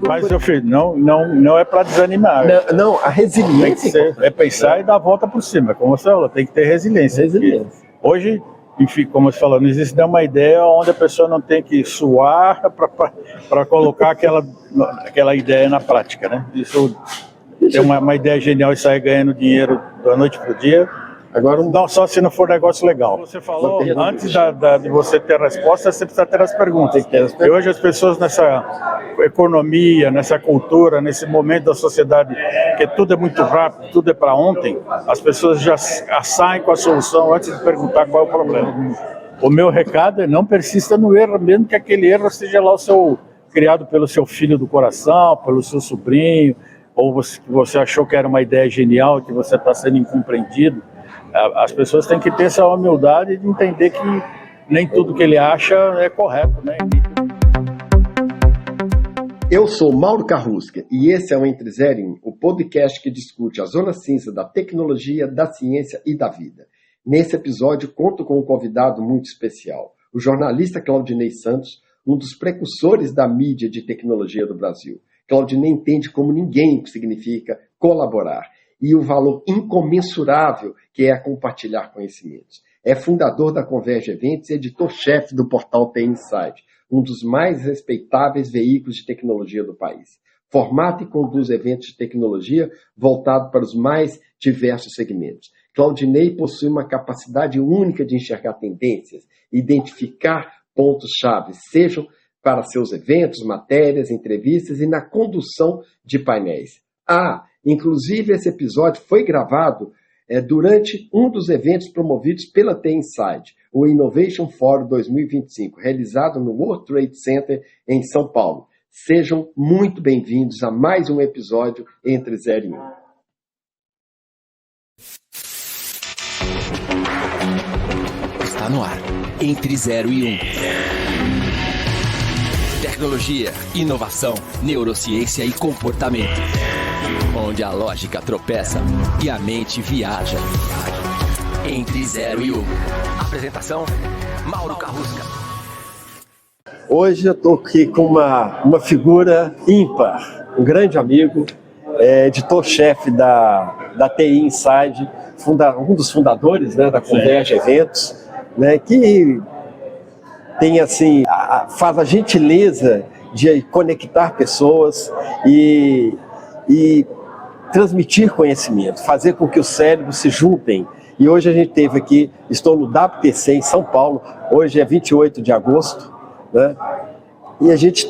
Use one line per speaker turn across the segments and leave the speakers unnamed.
Mas, meu filho, não é para desanimar.
Não, a resiliência
é pensar e dar a volta por cima. Como você falou, tem que ter resiliência. Hoje, enfim, como você falou, não existe nenhuma ideia onde a pessoa não tem que suar para colocar aquela ideia na prática, né? Isso tem uma ideia genial e sair ganhando dinheiro da noite para o dia. Agora, não só se não for negócio legal. Você falou, antes de você ter a resposta, você precisa ter as perguntas. E hoje as pessoas nessa economia, nessa cultura, nesse momento da sociedade, que tudo é muito rápido, tudo é para ontem, as pessoas já saem com a solução antes de perguntar qual é o problema. O meu recado é não persista no erro, mesmo que aquele erro seja lá criado pelo seu filho do coração, pelo seu sobrinho, ou você achou que era uma ideia genial, que você está sendo incompreendido. As pessoas têm que ter essa humildade de entender que nem tudo que ele acha é correto, né?
Eu sou Mauro Carrusca e esse é o Entre Zero e Um, o podcast que discute a zona cinza da tecnologia, da ciência e da vida. Nesse episódio, conto com um convidado muito especial, o jornalista Claudinei Santos, um dos precursores da mídia de tecnologia do Brasil. Claudinei entende como ninguém o que significa colaborar e o valor incomensurável que é compartilhar conhecimentos. É fundador da Converge Eventos e editor-chefe do portal TI Inside, um dos mais respeitáveis veículos de tecnologia do país. Formata e conduz eventos de tecnologia voltados para os mais diversos segmentos. Claudinei possui uma capacidade única de enxergar tendências, identificar pontos-chave, sejam para seus eventos, matérias, entrevistas e na condução de painéis. Inclusive, esse episódio foi gravado durante um dos eventos promovidos pela TI Inside, o Innovation Forum 2025, realizado no World Trade Center em São Paulo. Sejam muito bem-vindos a mais um episódio Entre Zero e Um.
Está no ar, Entre Zero e Um. Tecnologia, inovação, neurociência e comportamento. Onde a lógica tropeça e a mente viaja. Entre Zero e Um. Apresentação, Mauro Carrusca.
Hoje eu estou aqui com uma figura ímpar, um grande amigo, editor-chefe da TI Inside, um dos fundadores, né, da Converge Eventos, né, que tem assim, faz a gentileza de conectar pessoas e transmitir conhecimento, fazer com que os cérebros se juntem. E hoje a gente teve aqui, estou no WTC em São Paulo, hoje é 28 de agosto, né? E a gente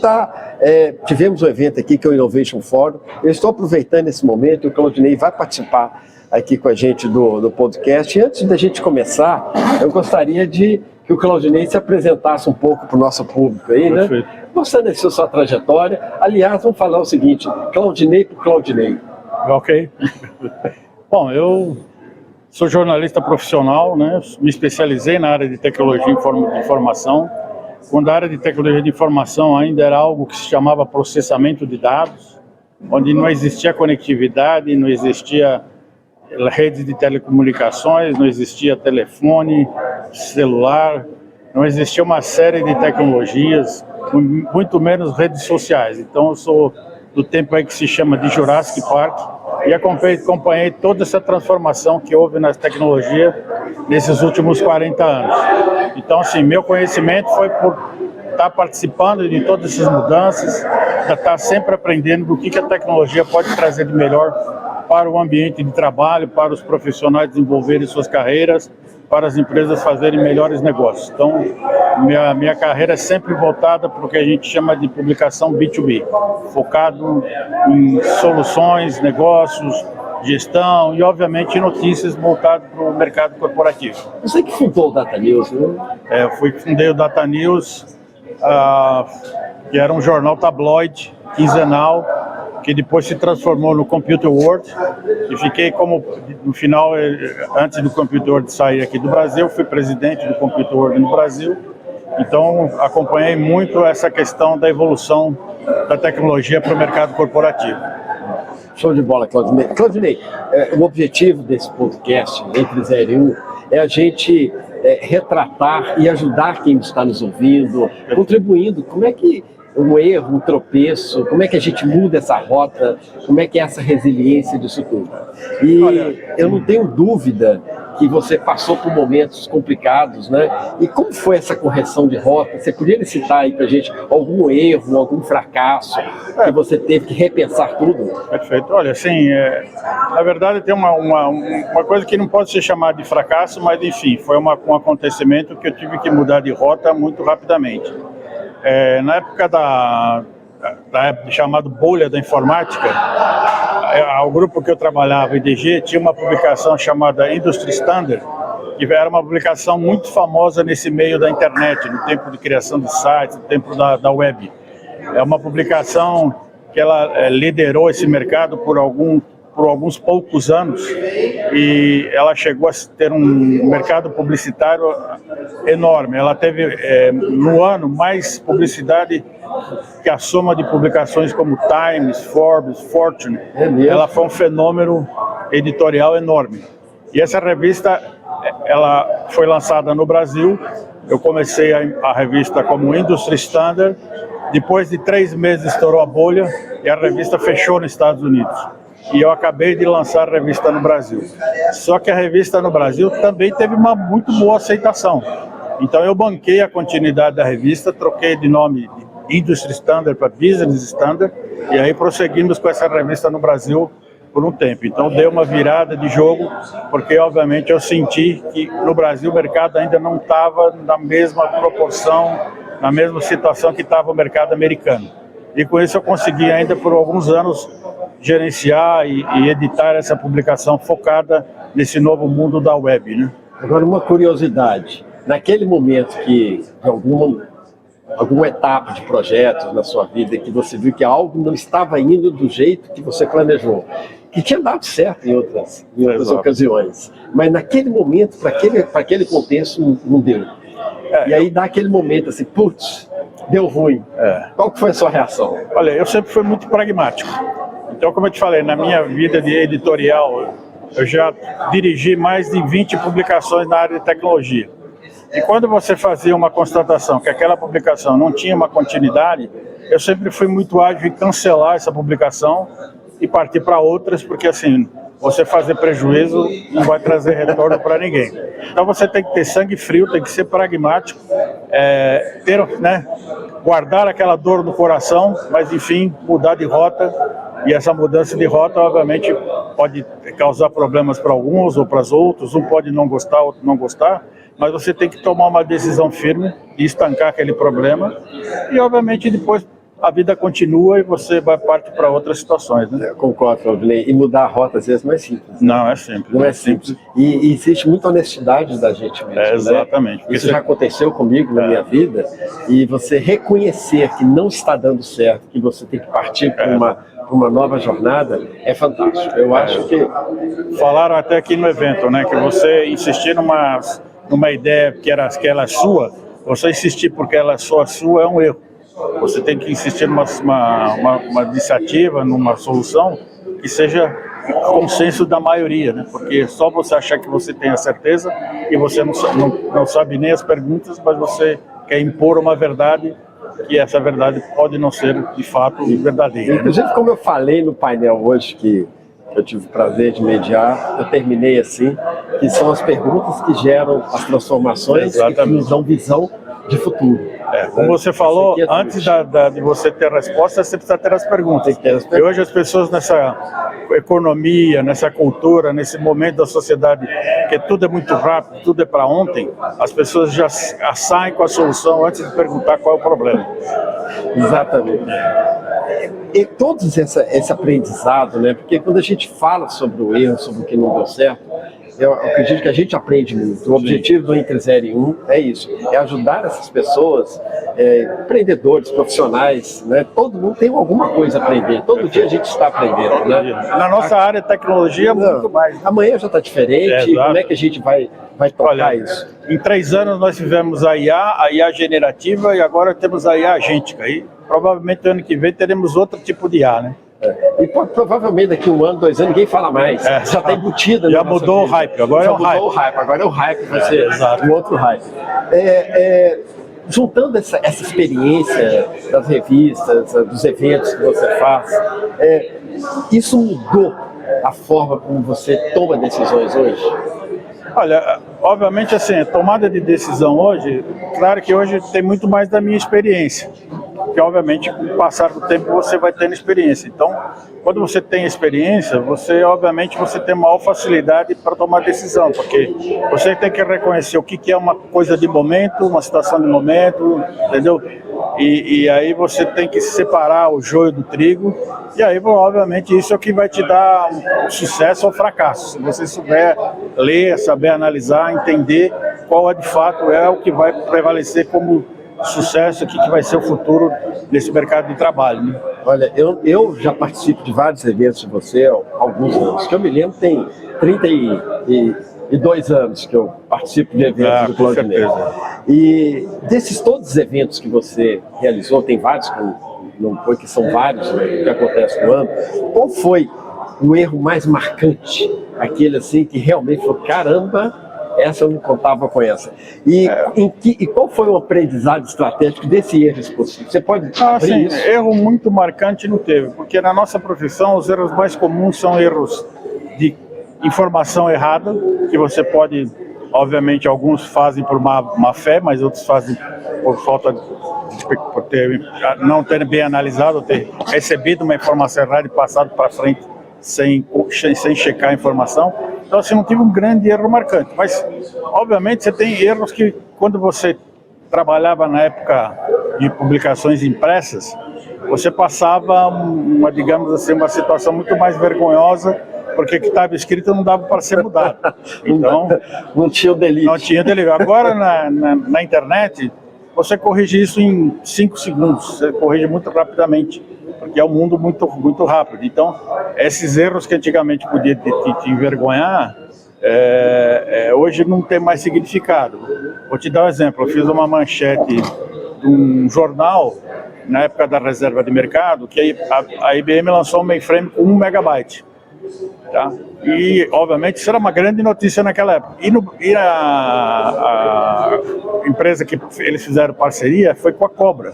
tivemos um evento aqui que é o Innovation Forum. Eu estou aproveitando esse momento, o Claudinei vai participar aqui com a gente do podcast. E antes da gente começar, eu gostaria que o Claudinei se apresentasse um pouco para o nosso público aí, né? Perfeito. Mostrando a sua trajetória. Aliás, vamos falar o seguinte, Claudinei por Claudinei.
Ok. Bom, eu sou jornalista profissional, né? Me especializei na área de tecnologia de informação. Quando a área de tecnologia de informação ainda era algo que se chamava processamento de dados, onde não existia conectividade, não existia rede de telecomunicações, não existia telefone, celular, não existia uma série de tecnologias, muito menos redes sociais. Então eu sou do tempo aí que se chama de Jurassic Park e acompanhei toda essa transformação que houve na tecnologia nesses últimos 40 anos. Então, assim, meu conhecimento foi por estar participando de todas essas mudanças, estar sempre aprendendo do que a tecnologia pode trazer de melhor para o ambiente de trabalho, para os profissionais desenvolverem suas carreiras, para as empresas fazerem melhores negócios. Então, minha carreira é sempre voltada para o que a gente chama de publicação B2B, focado em soluções, negócios, gestão e, obviamente, notícias voltadas para o mercado corporativo.
Você que fundou o Data News, né?
Eu fundei o Data News, que era um jornal tabloide, quinzenal, que depois se transformou no Computer World, e fiquei no final, antes do Computer World sair aqui do Brasil, fui presidente do Computer World no Brasil, então acompanhei muito essa questão da evolução da tecnologia para o mercado corporativo.
Show de bola, Claudinei. Claudinei, o objetivo desse podcast, Entre Zero e Um, é a gente retratar e ajudar quem está nos ouvindo, contribuindo. Como é que um erro, um tropeço? Como é que a gente muda essa rota? Como é que é essa resiliência disso tudo? E eu não tenho dúvida que você passou por momentos complicados, né? E como foi essa correção de rota? Você podia citar aí pra gente algum erro, algum fracasso que você teve que repensar tudo?
Perfeito. Olha, assim, na verdade tem uma coisa que não pode ser chamada de fracasso, mas enfim, foi um acontecimento que eu tive que mudar de rota muito rapidamente. Na época da época chamada bolha da informática, o grupo que eu trabalhava, o IDG, tinha uma publicação chamada Industry Standard, que era uma publicação muito famosa nesse meio da internet, no tempo de criação de sites, no tempo da web. É uma publicação que ela liderou esse mercado por alguns poucos anos, e ela chegou a ter um mercado publicitário enorme. Ela teve no ano mais publicidade que a soma de publicações como Times, Forbes, Fortune. Ela foi um fenômeno editorial enorme. E essa revista, ela foi lançada no Brasil. Eu comecei a revista como Industry Standard. Depois de 3 meses estourou a bolha e a revista fechou nos Estados Unidos. E eu acabei de lançar a revista no Brasil. Só que a revista no Brasil também teve uma muito boa aceitação. Então eu banquei a continuidade da revista, troquei de nome de Industry Standard para Business Standard, e aí prosseguimos com essa revista no Brasil por um tempo. Então deu uma virada de jogo, porque obviamente eu senti que no Brasil o mercado ainda não estava na mesma proporção, na mesma situação que estava o mercado americano. E com isso eu consegui ainda por alguns anos gerenciar e editar essa publicação focada nesse novo mundo da web, né?
Agora, uma curiosidade. Naquele momento que, de alguma etapa de projetos na sua vida, que você viu que algo não estava indo do jeito que você planejou, que tinha dado certo em outras ocasiões, mas naquele momento, para aquele contexto, não deu. E aí dá aquele momento assim, putz, deu ruim. Qual que foi a sua reação?
Olha, eu sempre fui muito pragmático. Então, como eu te falei, na minha vida de editorial, eu já dirigi mais de 20 publicações na área de tecnologia. E quando você fazia uma constatação que aquela publicação não tinha uma continuidade, eu sempre fui muito ágil em cancelar essa publicação e partir para outras, porque assim, você fazer prejuízo não vai trazer retorno para ninguém. Então você tem que ter sangue frio, tem que ser pragmático, guardar aquela dor no coração, mas enfim, mudar de rota. E essa mudança de rota, obviamente, pode causar problemas para alguns ou para os outros. Um pode não gostar, outro não gostar. Mas você tem que tomar uma decisão firme de estancar aquele problema. E, obviamente, depois a vida continua e você vai partir para outras situações, né?
Eu concordo, Valdinei. E mudar a rota, às vezes, não é simples.
Não é simples.
Não é simples. E existe muita honestidade da gente mesmo,
exatamente.
Né? Isso já aconteceu comigo na minha vida. E você reconhecer que não está dando certo, que você tem que partir para uma nova jornada, é fantástico. Eu acho que...
Falaram até aqui no evento, né? Que você insistir numa ideia que ela sua, você insistir porque ela é só sua é um erro. Você tem que insistir numa iniciativa, numa solução que seja consenso da maioria, né? Porque só você achar que você tem a certeza e você não sabe nem as perguntas, mas você quer impor uma verdade que essa verdade pode não ser de fato verdadeira.
Inclusive, como eu falei no painel hoje, que eu tive o prazer de mediar, eu terminei assim, que são as perguntas que geram as transformações e que nos dão visão de futuro.
Como você falou, antes de você ter a resposta, você precisa ter as perguntas. E hoje as pessoas nessa economia, nessa cultura, nesse momento da sociedade, que tudo é muito rápido, tudo é para ontem, as pessoas já saem com a solução antes de perguntar qual é o problema.
Exatamente. E todos esse aprendizado, né? Porque quando a gente fala sobre o erro, sobre o que não deu certo, eu acredito que a gente aprende muito. O objetivo do Entre 0 e 1 é isso, é ajudar essas pessoas, empreendedores, profissionais, né? Todo mundo tem alguma coisa a aprender, todo dia a gente está aprendendo, né?
Na nossa área de tecnologia, muito mais.
Amanhã já está diferente, como é que a gente vai tocar isso?
Em 3 anos nós tivemos a IA generativa e agora temos a IA agêntica. E provavelmente ano que vem teremos outro tipo de IA, né?
E provavelmente daqui 1 ano, 2 anos, ninguém fala mais. Já está embutido.
Já mudou o hype, agora é o hype.
Agora é o hype, vai ser um outro hype. juntando essa experiência das revistas, dos eventos que você faz, isso mudou a forma como você toma decisões hoje?
Olha, obviamente assim, a tomada de decisão hoje, claro que hoje tem muito mais da minha experiência, porque obviamente com o passar do tempo você vai tendo experiência. Então, quando você tem experiência, obviamente você tem maior facilidade para tomar decisão, porque você tem que reconhecer o que é uma coisa de momento, uma situação de momento, entendeu? E aí você tem que separar o joio do trigo, e aí obviamente isso é o que vai te dar um sucesso ou fracasso. Se você souber ler, saber analisar, entender qual de fato é o que vai prevalecer como sucesso, o que vai ser o futuro desse mercado de trabalho, né?
Olha, eu já participo de vários eventos de você há alguns anos, que eu me lembro tem 32 anos que eu participo de eventos do Cloud Nation. E desses todos os eventos que você realizou, tem vários, não foi que são vários, né, que acontecem no ano, qual foi o erro mais marcante? Aquele assim que realmente falou, caramba, essa eu não contava com essa. E qual foi o aprendizado estratégico desse erro específico? Você pode
abrir isso? Erro muito marcante não teve, porque na nossa profissão os erros mais comuns são erros de informação errada, que você pode, obviamente, alguns fazem por má fé, mas outros fazem por falta não ter bem analisado, ter recebido uma informação errada e passado para frente sem checar a informação. Então, assim, não tive um grande erro marcante, mas, obviamente, você tem erros que, quando você trabalhava na época de publicações impressas, você passava digamos assim, uma situação muito mais vergonhosa, porque o que estava escrito não dava para ser mudado. Então,
não tinha o delete.
Não tinha delete. Agora, na internet, você corrige isso em 5 segundos, você corrige muito rapidamente, porque é um mundo muito, muito rápido. Então, esses erros que antigamente podia te envergonhar, hoje não tem mais significado. Vou te dar um exemplo, eu fiz uma manchete de um jornal, na época da reserva de mercado, que a IBM lançou um mainframe com 1 megabyte. Tá? E, obviamente, isso era uma grande notícia naquela época. E a empresa que eles fizeram parceria foi com a Cobra,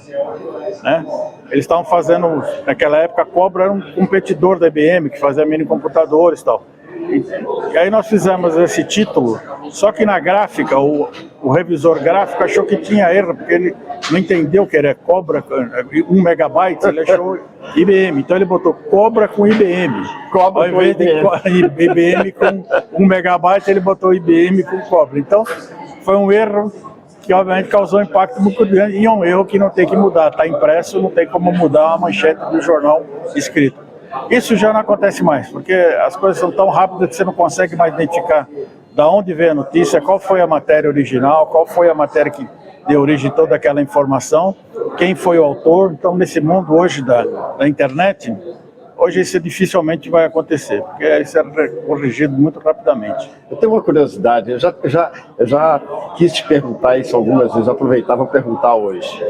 né? Eles estavam fazendo, naquela época, a Cobra era um competidor da IBM, que fazia mini computadores e tal. E aí nós fizemos esse título, só que na gráfica, o revisor gráfico achou que tinha erro, porque ele não entendeu que era Cobra, 1 megabyte, ele achou IBM, então ele botou Cobra com IBM.
Cobra
ao invés de IBM com 1 megabyte, ele botou IBM com Cobra. Então, foi um erro que obviamente causou um impacto muito grande, e é um erro que não tem que mudar, está impresso, não tem como mudar a manchete do jornal escrito. Isso já não acontece mais, porque as coisas são tão rápidas que você não consegue mais identificar de onde veio a notícia, qual foi a matéria original, qual foi a matéria que deu origem a toda aquela informação, quem foi o autor. Então, nesse mundo hoje da internet, hoje isso dificilmente vai acontecer, porque isso é corrigido muito rapidamente.
Eu tenho uma curiosidade, eu já quis te perguntar isso algumas vezes, aproveitava para perguntar hoje.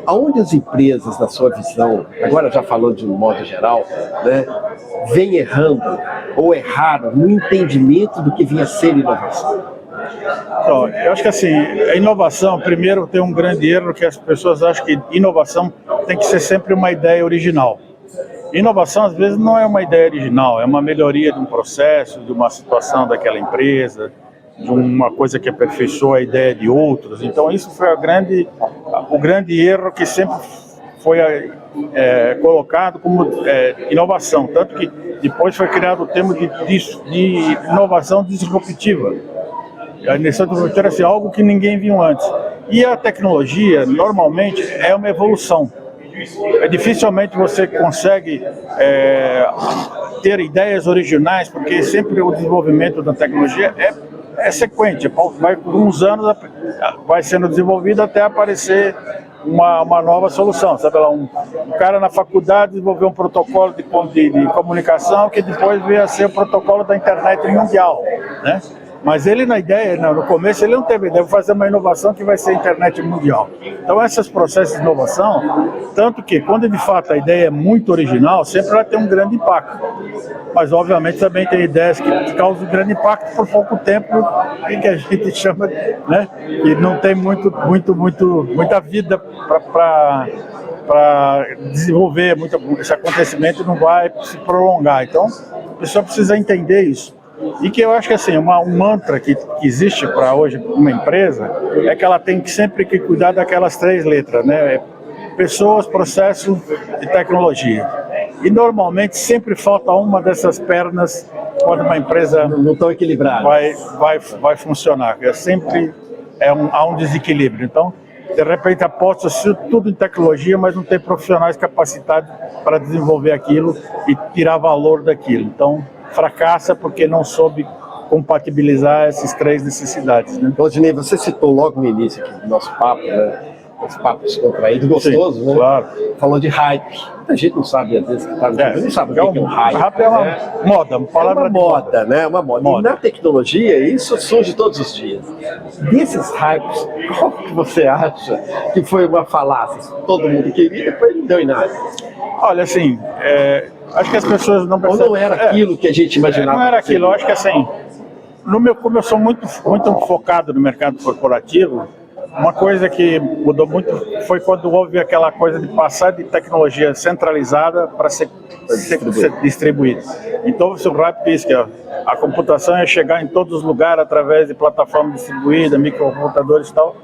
Aonde as empresas, na sua visão, agora já falou de um modo geral, né, vêm errando ou erraram no entendimento do que vinha a ser inovação?
Então, eu acho que assim, a inovação, primeiro, tem um grande erro que as pessoas acham que inovação tem que ser sempre uma ideia original. Inovação, às vezes, não é uma ideia original, é uma melhoria de um processo, de uma situação daquela empresa, de uma coisa que aperfeiçoa a ideia de outros. Então, isso foi o grande erro que sempre foi colocado como inovação. Tanto que depois foi criado o termo de inovação disruptiva. A inovação disruptiva é assim, algo que ninguém viu antes. E a tecnologia, normalmente, é uma evolução. Dificilmente você consegue ter ideias originais, porque sempre o desenvolvimento da tecnologia é sequente, vai por uns anos, vai sendo desenvolvido até aparecer uma nova solução. Sabe lá, um cara na faculdade desenvolveu um protocolo de comunicação que depois veio a ser o protocolo da internet mundial, né? Mas ele na ideia, no começo, ele não teve ideia de fazer uma inovação que vai ser a internet mundial. Então esses processos de inovação, tanto que quando de fato a ideia é muito original, sempre vai ter um grande impacto. Mas obviamente também tem ideias que causam grande impacto por pouco tempo, e que a gente chama, né, que não tem muita vida para desenvolver, esse acontecimento não vai se prolongar. Então a pessoa precisa entender isso. E que eu acho que assim, um mantra que existe para hoje uma empresa é que ela tem que sempre que cuidar daquelas 3 letras, né? Pessoas, processo e tecnologia. E normalmente sempre falta uma dessas pernas quando uma empresa
não estão equilibradas.
Vai funcionar. Sempre há um desequilíbrio. Então, de repente aposta-se tudo em tecnologia, mas não tem profissionais capacitados para desenvolver aquilo e tirar valor daquilo. Então, fracassa porque não soube compatibilizar essas 3 necessidades, né?
Odinei, você citou logo no início aqui do nosso papo, né? Esse papo descontraído, gostoso,
sim,
né?
Claro.
Falou de hype. Muita gente não sabe, às vezes, que está não sabe o que é um hype.
Hype é uma moda, uma palavra
é uma moda, né? Uma moda. E na tecnologia, isso surge todos os dias. Desses hypes, qual que você acha que foi uma falácia? Todo mundo queria e depois não deu em nada.
Olha, assim, acho que as pessoas não percebem.
Ou não era aquilo que a gente imaginava?
Não era aquilo. Eu acho que assim, como eu sou muito focado no mercado corporativo, uma coisa que mudou muito foi quando houve aquela coisa de passar de tecnologia centralizada para ser distribuída. Então, o RAP diz que a computação ia chegar em todos os lugares através de plataforma distribuída, microcomputadores e tal.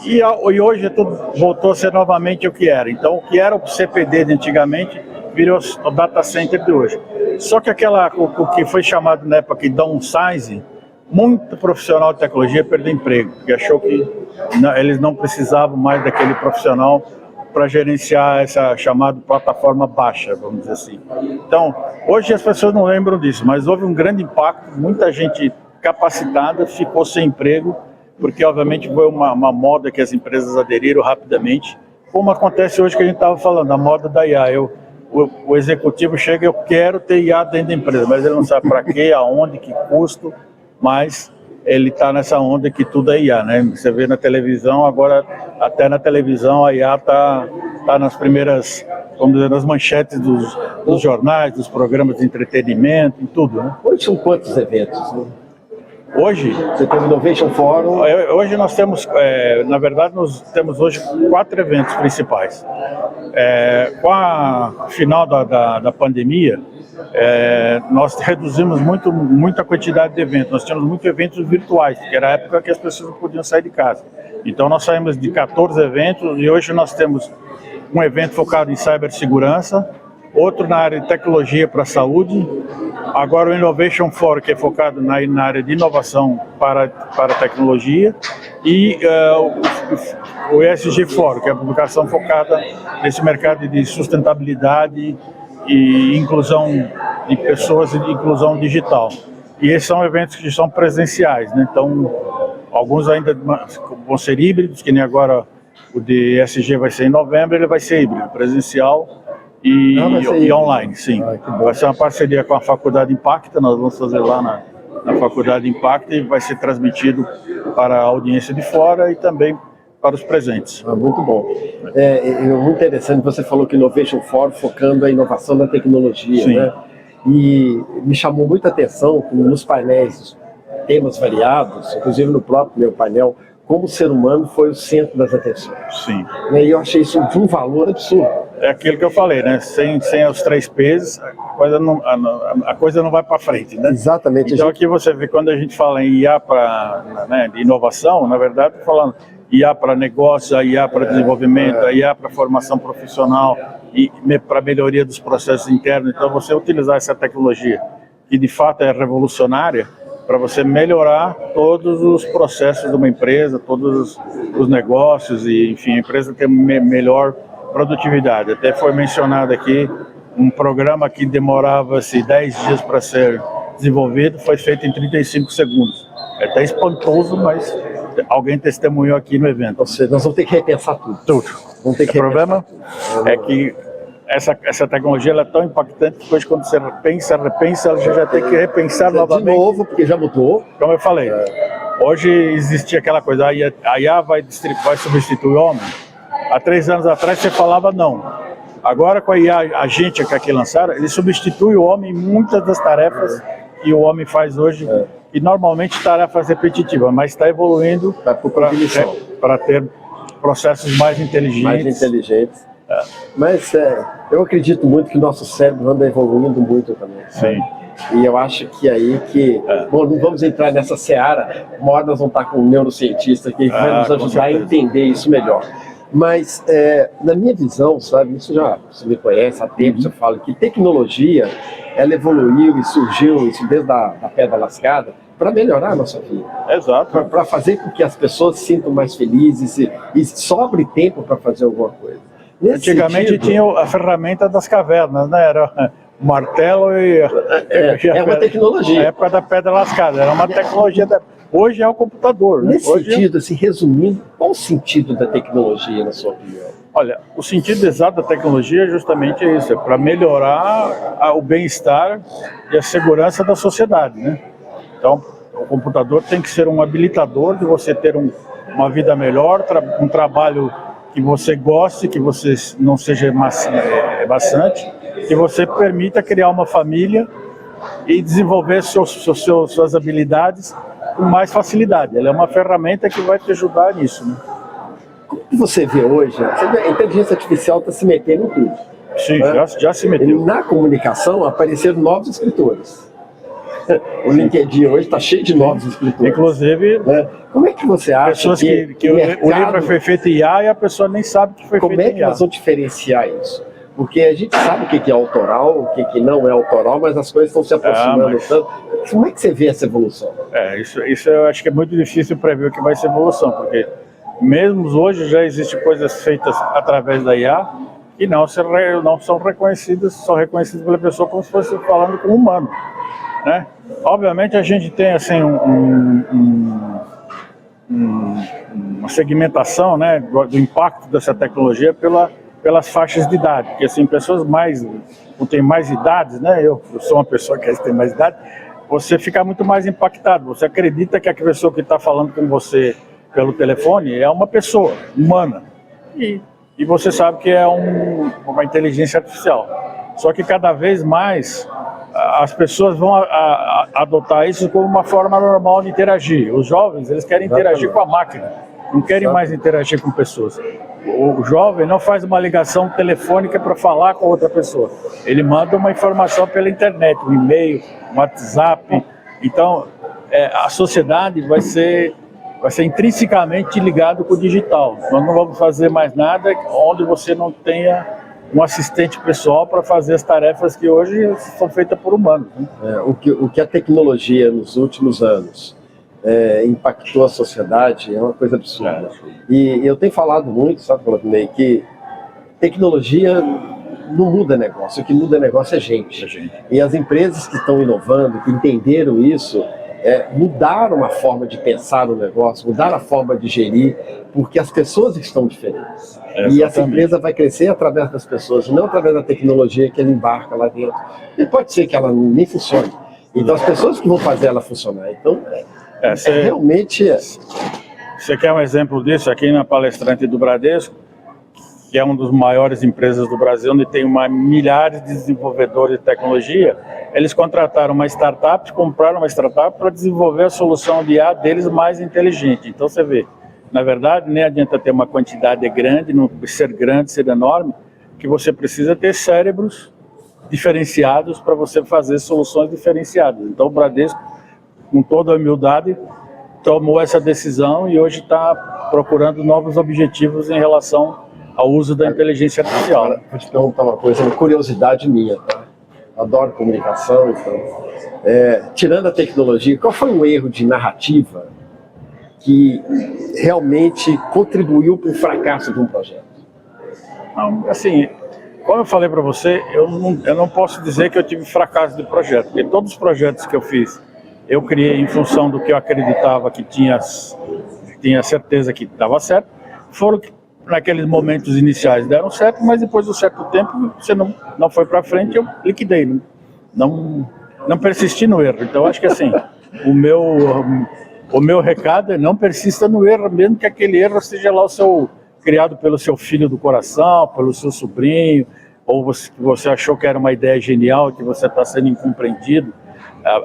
E hoje tudo voltou a ser novamente o que era. Então, o que era o CPD de antigamente virou o data center de hoje. Só que o que foi chamado na época de downsizing, muito profissional de tecnologia perdeu emprego, porque achou que eles não precisavam mais daquele profissional para gerenciar essa chamada plataforma baixa, vamos dizer assim. Então, hoje as pessoas não lembram disso, mas houve um grande impacto, muita gente capacitada ficou sem emprego, porque obviamente foi uma moda que as empresas aderiram rapidamente, como acontece hoje que a gente estava falando, a moda da IA. O executivo chega, eu quero ter IA dentro da empresa, mas ele não sabe para quê, aonde, que custo, mas ele está nessa onda que tudo é IA, né? Você vê na televisão, agora até na televisão a IA está nas primeiras, vamos dizer, nas manchetes dos jornais, dos programas de entretenimento e tudo, né?
Hoje são quantos eventos, né?
Hoje?
Você tem o Innovation Forum?
Hoje nós temos, na verdade, nós temos hoje 4 eventos principais. Com a final da pandemia, nós reduzimos muito a quantidade de eventos. Nós tínhamos muitos eventos virtuais, que era a época que as pessoas não podiam sair de casa. Então nós saímos de 14 eventos e hoje nós temos um evento focado em cibersegurança, outro na área de tecnologia para a saúde, agora o Innovation Forum, que é focado na área de inovação para a tecnologia, e o ESG Forum, que é a publicação focada nesse mercado de sustentabilidade e inclusão de pessoas e de inclusão digital. E esses são eventos que são presenciais, né? Então, alguns ainda vão ser híbridos, que nem agora o de ESG vai ser em novembro, ele vai ser híbrido, presencial e online, sim. Vai ser uma parceria com a Faculdade Impacta, nós vamos fazer lá na Faculdade Impacta e vai ser transmitido para a audiência de fora e também para os presentes.
Muito bom. Muito interessante, você falou que Innovation Forum focando a inovação da tecnologia,
sim,
né? E me chamou muita atenção nos painéis, temas variados, inclusive no próprio meu painel, como o ser humano foi o centro das atenções.
Sim.
E eu achei isso de um valor absurdo.
É aquilo que eu falei, né? Sem os 3 P's, a coisa não vai para frente, né?
Exatamente.
Então aqui você vê, quando a gente fala em IA de inovação, na verdade, falando IA para negócio, IA para desenvolvimento, IA para formação profissional e para melhoria dos processos internos. Então você utilizar essa tecnologia, que de fato é revolucionária, para você melhorar todos os processos de uma empresa, todos os negócios e, enfim, a empresa ter melhor produtividade. Até foi mencionado aqui um programa que demorava-se 10 dias para ser desenvolvido, foi feito em 35 segundos. É até espantoso, mas alguém testemunhou aqui no evento.
Ou seja, nós vamos ter que repensar tudo.
O problema é que essa tecnologia ela é tão impactante que depois quando você repensa, ela já tem que repensar novamente.
De novo, porque já mudou.
Como eu falei, hoje existia aquela coisa, a IA vai substituir o homem. Há 3 anos atrás você falava não. Agora com a IA, a gente que aqui lançaram, ele substitui o homem em muitas das tarefas que o homem faz hoje, e normalmente tarefas repetitivas, mas está evoluindo para ter processos mais inteligentes.
Mas eu acredito muito que o nosso cérebro anda evoluindo muito também.
Sim.
E eu acho que aí que... Bom, não vamos entrar nessa seara, uma hora nós vamos estar com um neurocientista que vai nos ajudar a entender isso melhor. Mas, na minha visão, sabe, isso já você me conhece há tempo, eu falo que tecnologia, ela evoluiu e surgiu isso desde a pedra lascada para melhorar a nossa vida.
Exato.
Para fazer com que as pessoas se sintam mais felizes e sobre tempo para fazer alguma coisa.
Antigamente tinha a ferramenta das cavernas, né? Era o martelo e...
uma tecnologia.
A época da pedra lascada, era uma tecnologia... Hoje é o computador.
Nesse
hoje
sentido, assim, resumindo, qual o sentido da tecnologia, na sua opinião?
Olha, o sentido exato da tecnologia é justamente isso, é para melhorar o bem-estar e a segurança da sociedade, né? Então, o computador tem que ser um habilitador de você ter uma vida melhor, um trabalho que você goste, que você não seja maçante, que você permita criar uma família e desenvolver suas habilidades com mais facilidade. Ela é uma ferramenta que vai te ajudar nisso, né?
Como que você vê hoje? A inteligência artificial está se metendo em tudo.
Sim, já se meteu.
Na comunicação apareceram novos escritores. O LinkedIn hoje está cheio de novos escritores.
Inclusive,
como é que você acha
pessoas que o livro foi feito em IA e a pessoa nem sabe que foi feito em IA?
Como é que nós vamos diferenciar isso? Porque a gente sabe o que é autoral, o que não é autoral, mas as coisas estão se aproximando tanto. Como é que você vê essa evolução?
Isso eu acho que é muito difícil prever o que vai ser evolução, porque mesmo hoje já existem coisas feitas através da IA que não são reconhecidas, são reconhecidas pela pessoa como se fosse falando com um humano, né? Obviamente a gente tem assim uma segmentação, né, do impacto dessa tecnologia pelas faixas de idade, porque assim, pessoas que têm mais idades, né, eu sou uma pessoa que tem mais idade, você fica muito mais impactado, você acredita que a pessoa que está falando com você pelo telefone é uma pessoa humana, e você sabe que é uma inteligência artificial, só que cada vez mais as pessoas vão adotar isso como uma forma normal de interagir. Os jovens, eles querem interagir com a máquina, não querem mais interagir com pessoas. O jovem não faz uma ligação telefônica para falar com outra pessoa. Ele manda uma informação pela internet, um e-mail, um WhatsApp. Então, a sociedade vai ser intrinsecamente ligado com o digital. Nós não vamos fazer mais nada onde você não tenha um assistente pessoal para fazer as tarefas que hoje são feitas por humanos, né?
O que a tecnologia nos últimos anos impactou a sociedade é uma coisa absurda. E eu tenho falado muito, sabe, Vladimir, que tecnologia não muda negócio, o que muda negócio é gente. E as empresas que estão inovando, que entenderam isso, mudaram a forma de pensar o negócio, mudaram a forma de gerir, porque as pessoas estão diferentes. E essa empresa vai crescer através das pessoas, não através da tecnologia que ela embarca lá dentro. E pode ser que ela nem funcione. Então as pessoas que vão fazer ela funcionar. Então, realmente...
Você quer um exemplo disso? Aqui na Palestrante do Bradesco, que é uma das maiores empresas do Brasil, onde tem milhares de desenvolvedores de tecnologia, eles contrataram uma startup, compraram uma startup para desenvolver a solução de IA deles mais inteligente. Então você vê, na verdade, nem adianta ter uma quantidade grande, não ser enorme, que você precisa ter cérebros diferenciados para você fazer soluções diferenciadas. Então o Bradesco, com toda a humildade, tomou essa decisão e hoje está procurando novos objetivos em relação ao uso da inteligência artificial.
Cara, vou te perguntar uma coisa, uma curiosidade minha, tá? Adoro comunicação, então... tirando a tecnologia, qual foi um erro de narrativa que realmente contribuiu para o fracasso de um projeto?
Não, assim, como eu falei para você, eu não posso dizer que eu tive fracasso de projeto, porque todos os projetos que eu fiz, eu criei em função do que eu acreditava que tinha certeza que dava certo, foram naqueles momentos iniciais deram certo, mas depois de um certo tempo você não foi para frente, eu liquidei, não persisti no erro. Então acho que assim, o meu recado é não persista no erro, mesmo que aquele erro seja lá criado pelo seu filho do coração, pelo seu sobrinho, ou você achou que era uma ideia genial, que você está sendo incompreendido.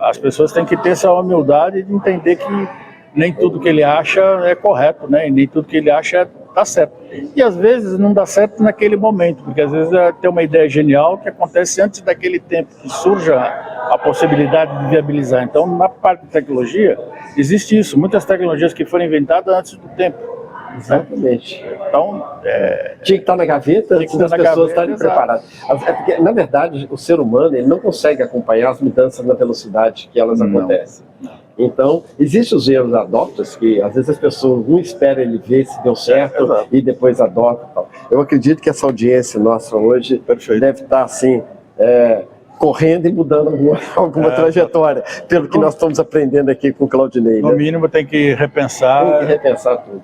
As pessoas têm que ter essa humildade de entender que nem tudo que ele acha é correto, né? E nem tudo que ele acha está certo. E às vezes não dá certo naquele momento, porque às vezes tem uma ideia genial que acontece antes daquele tempo que surja a possibilidade de viabilizar. Então, na parte de tecnologia, existe isso. Muitas tecnologias que foram inventadas antes do tempo.
Exatamente.
Então,
tinha que estar na gaveta antes das pessoas estarem preparadas. É porque, na verdade, o ser humano ele não consegue acompanhar as mudanças na velocidade que elas acontecem. Então, existem os erros adoptos que às vezes as pessoas não esperam ele ver se deu certo e depois adotam. Eu acredito que essa audiência nossa hoje deve estar assim, correndo e mudando alguma trajetória, pelo que nós estamos aprendendo aqui com o Claudinei.
No mínimo tem que repensar.
Tem que repensar tudo.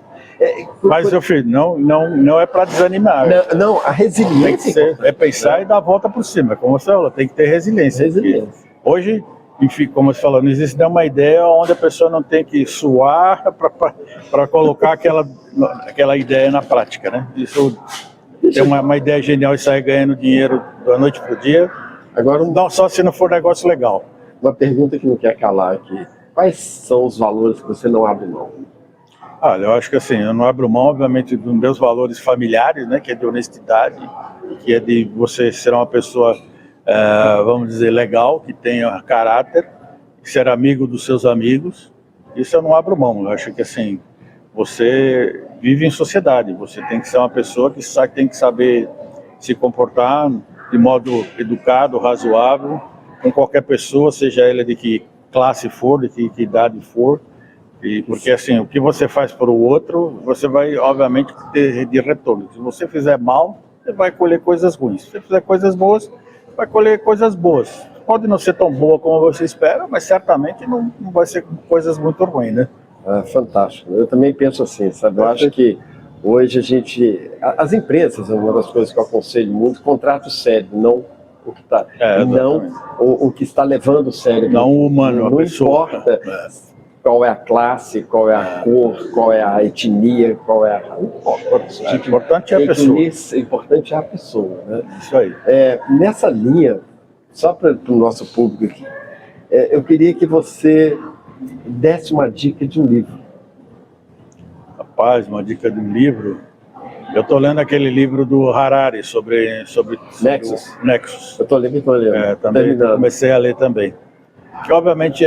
Mas, meu filho, não é para desanimar.
Não, a resiliência
é pensar e dar a volta por cima. Como você falou, tem que ter resiliência. Hoje, enfim, como você falou, não existe nenhuma ideia onde a pessoa não tem que suar para colocar aquela ideia na prática, né? Isso tem uma ideia genial e sair ganhando dinheiro da noite para o dia. Agora, não só se não for negócio legal.
Uma pergunta que não quer calar aqui. Quais são os valores que você não abre mão?
Olha, eu acho que assim, eu não abro mão, obviamente, dos meus valores familiares, né, que é de honestidade, que é de você ser uma pessoa, vamos dizer, legal, que tenha caráter, ser amigo dos seus amigos. Isso eu não abro mão. Eu acho que assim, você vive em sociedade, você tem que ser uma pessoa que tem que saber se comportar de modo educado, razoável, com qualquer pessoa, seja ela de que classe for, de que idade for. Porque assim, o que você faz para o outro, você vai, obviamente, ter de retorno. Se você fizer mal, você vai colher coisas ruins. Se você fizer coisas boas, vai colher coisas boas. Pode não ser tão boa como você espera, mas certamente não vai ser coisas muito ruins, né?
Fantástico. Eu também penso assim, sabe? Eu acho que hoje as empresas, uma das coisas que eu aconselho muito, contrato sério, não o que está, não o que está levando o cérebro.
Não o humano,
não
a pessoa.
Importa qual é a classe, qual é a cor, qual é a etnia, qual é a...
O importante é a pessoa.
O importante é a pessoa, né?
Isso aí.
Nessa linha, só para o nosso público aqui, eu queria que você desse uma dica de um livro.
Rapaz, uma dica de um livro... Eu estou lendo aquele livro do Harari sobre Nexus.
Eu estou lendo.
Também comecei a ler também. Que obviamente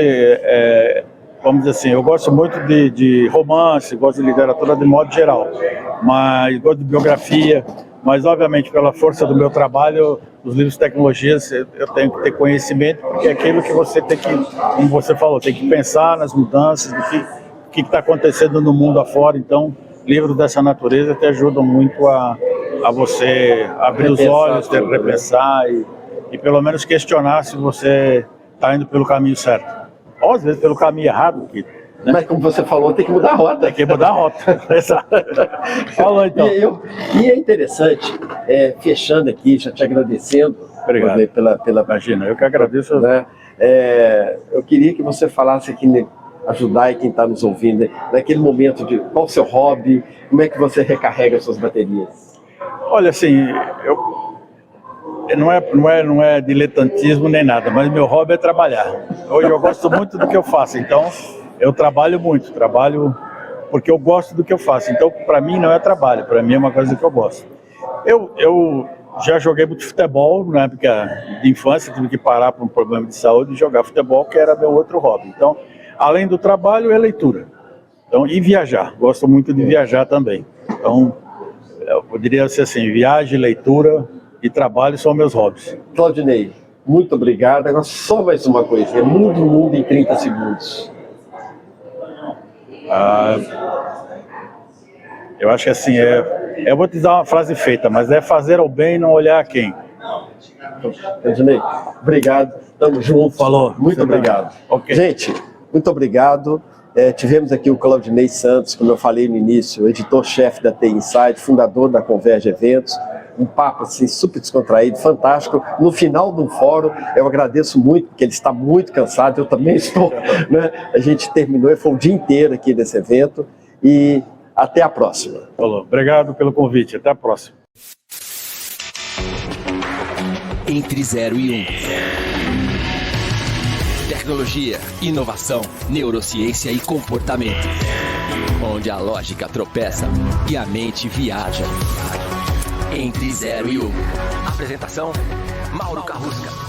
vamos dizer assim, eu gosto muito de romance, gosto de literatura de modo geral, mas gosto de biografia, mas obviamente pela força do meu trabalho, os livros de tecnologias, eu tenho que ter conhecimento, porque é aquilo que você tem que, como você falou, tem que pensar nas mudanças, do que está acontecendo no mundo afora. Então, livros dessa natureza te ajudam muito a você abrir os olhos, repensar e pelo menos questionar se você está indo pelo caminho certo. Ou às vezes pelo caminho errado. Né?
Mas como você falou, tem que mudar a rota.
Tem que mudar a rota, exato. Falou então.
E é interessante, fechando aqui, já te agradecendo.
Obrigado.
Pela
Imagina, eu que agradeço.
Né? Eu queria que você falasse aqui, ajudar quem está nos ouvindo, né? Naquele momento de qual o seu hobby, como é que você recarrega suas baterias?
Olha, assim, não é diletantismo nem nada, mas meu hobby é trabalhar. Hoje eu gosto muito do que eu faço, então eu trabalho muito, porque eu gosto do que eu faço. Então, para mim não é trabalho, para mim é uma coisa que eu gosto. Eu já joguei muito futebol, na época de infância, tive que parar por um problema de saúde e jogar futebol, que era meu outro hobby. Então, além do trabalho, é leitura. Então, e viajar, gosto muito de viajar também. Então, eu poderia ser assim, viagem, leitura e trabalho são meus hobbies.
Claudinei, muito obrigado. Agora só mais uma coisa, muda o mundo em 30 segundos.
Eu acho que assim, eu vou te dar uma frase feita, mas é fazer o bem e não olhar a quem.
Claudinei, obrigado, tamo junto.
Falou.
Muito obrigado.
Okay.
Gente, muito obrigado. Tivemos aqui o Claudinei Santos, como eu falei no início, editor-chefe da TI Insight, fundador da Converge Eventos. Um papo assim, super descontraído, fantástico. No final do fórum, eu agradeço muito, porque ele está muito cansado, eu também estou, né? A gente terminou, foi o dia inteiro aqui nesse evento, e até a próxima.
Falou. Obrigado pelo convite, até a próxima.
Entre 0 e 1. Tecnologia, inovação, neurociência e comportamento. Onde a lógica tropeça e a mente viaja. Entre 0 e 1. Apresentação: Mauro Carrusca.